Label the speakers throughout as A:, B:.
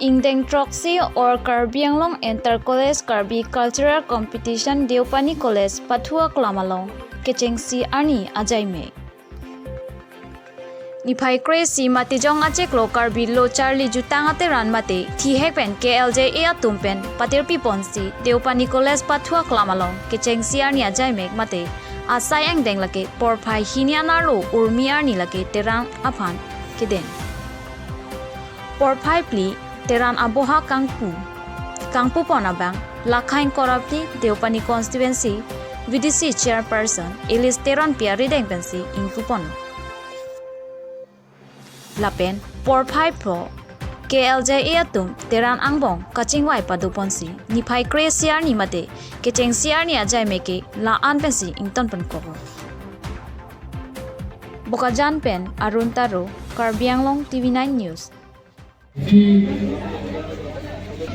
A: ingdeng Troksi or Karbi Anglong Inter-College Karbi Cultural Competition Deopani College pathu aklam kechengsi arni ajaimek. Niphai crazy Matijong achiklo Karbi Loh Charli Jutang Aterank mate thihek pen KLJ tumpen patirpi ponsi Deopani College pathu aklam kechengsi arni ajaimek mate asai ingdeng lake Porphai Anarlo urmi arni lake Terank aphan kedeng. Porphai pli Terank aboha kangpu pon abang lakhain korapti Deopani Constituency VDC chairperson Alish Teronpi arideng pensi ingpu pon. Lapen Porphai pro KLJ atum Terank angbong kachingwai padu ponsi Niphai kresiar ni mate kechengsi ni ajaimeke la an pensi ington pen kobo. Bokajan pen Arun Taro Karbi Anglong TV9 News.
B: Di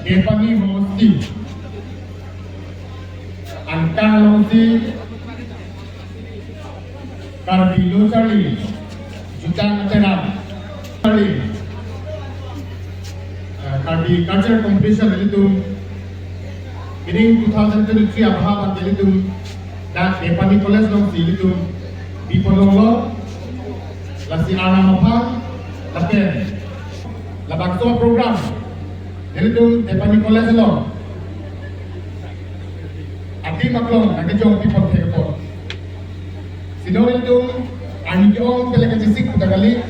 B: Deopani Hosti Antarlo di Karbi Loh Charli Jutang Aterank Karbi Cultural Competition itu ini 2023 aboha itu dan Deopani College itu di ponlo lasi aphan lapen labang to program itu Deopani College lo ati maklong Matijong people thihek sino itu ingdeng kechengsi kali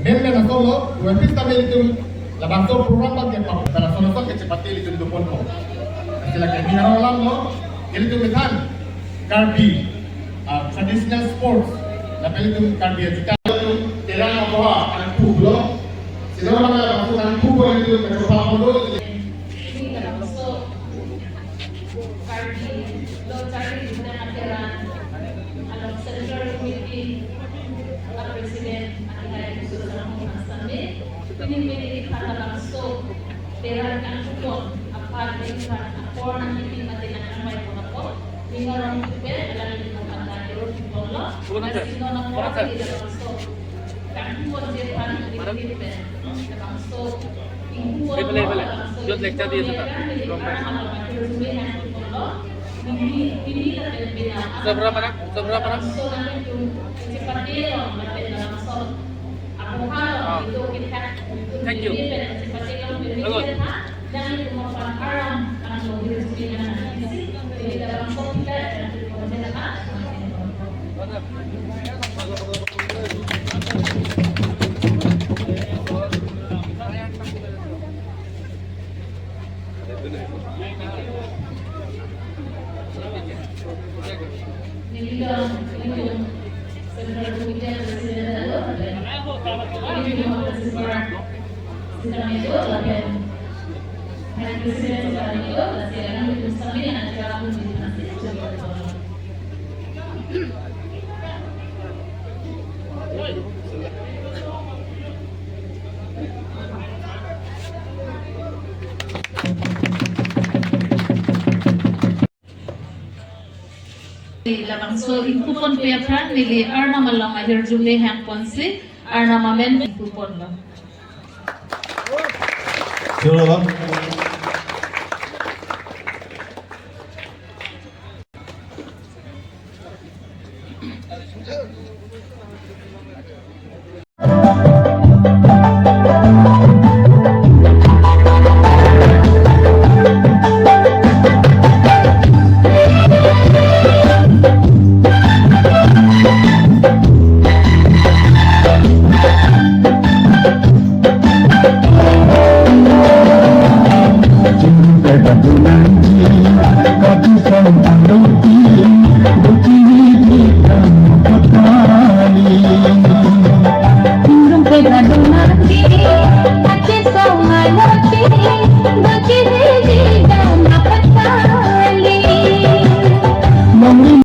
B: memang na solo dua pista itu labang to program pag pap para solo to kecepatan itu do ponlo sila kami orang lo itu metan Karbi traditional sports lapel itu Karbi Anglong Terank aboha kangpu lo sila orang kangpu itu kecepatan ponlo
C: Karbi Loh Charli Jutang Aterank along Central Committee President pinipili kata langsung Terank angbong aphan dengan apor ng hindi matinang may pangako mingarang tubel alam ni pagkakatiro ng ponlo sino ng mga hindi langsung kangpu jepan pinipili langsung ingpu langsung lecture dia tetap seberapa nak langsung itu seperti langsung aboha itu kita
D: thank you.
C: dan itu merupakan haram karena mobil dengan jadi dalam kopi dan labang so impupon piyapran nili arna malang mahir jumle hang ponsi arna mamen impupon lo.
E: Silakan.
F: Pathu